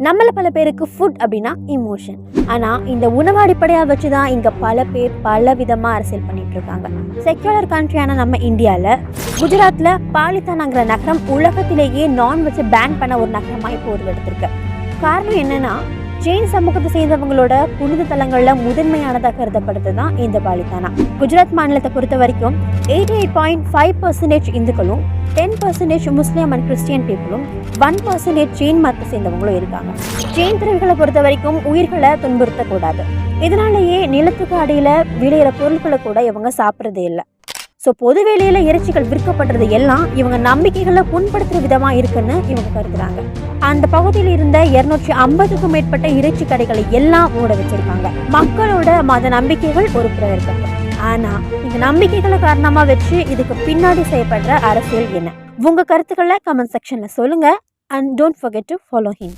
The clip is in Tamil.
நம்மள பல பேருக்கு ஃபுட் அப்படின்னா இமோஷன். ஆனா இந்த உணவு அடிப்படையா வச்சுதான் இங்க பல பேர் பல விதமா அரசியல் பண்ணிட்டு இருக்காங்க. செக்யூலர் கண்ட்ரியான நம்ம இந்தியால குஜராத்ல பாலித்தானாங்கிற நகரம் உலகத்திலேயே நான்வெஜ் பேன் பண்ண ஒரு நகரமா இப்போ உருவெடுத்திருக்கு. காரணம் என்னன்னா, ஜெயின் சமூகத்தை சேர்ந்தவங்களோட புனித தலங்கள்ல முதன்மையானதாக கருதப்படுது தான் இந்த பாலித்தானா. குஜராத் மாநிலத்தை பொறுத்த வரைக்கும் 88.5% இந்துக்களும், 10% முஸ்லீம் அண்ட் கிறிஸ்டியன் பீப்புளும், 1% ஜெயின் மதத்தை சேர்ந்தவங்களும் இருக்காங்க. ஜெயின் துறவிகளை பொறுத்த வரைக்கும் உயிர்களை துன்புறுத்தக்கூடாது. இதனாலேயே நிலத்துக்கு அடியில விளையிற பொருட்களை கூட இவங்க சாப்பிட்றதே இல்லை. ஸோ பொது வேலையில இறைச்சிகள் விற்கப்படுறது எல்லாம் இவங்க நம்பிக்கைகளை புண்படுத்துற விதமா இருக்குன்னு இவங்க கருதுறாங்க. அந்த பகுதியில் இருந்த 250க்கும் மேற்பட்ட இறைச்சி கடைகளை எல்லாம் மூட வச்சிருக்காங்க. மக்களோட மத நம்பிக்கைகள் ஒரு புறம் இருக்கட்டும், ஆனா இந்த நம்பிக்கைகளை காரணமா வச்சு இதுக்கு பின்னாடி செய்யப்படுற அரசியல் என்ன? உங்க கருத்துக்களை கமெண்ட் செக்ஷன்ல சொல்லுங்க. And don't forget to follow him.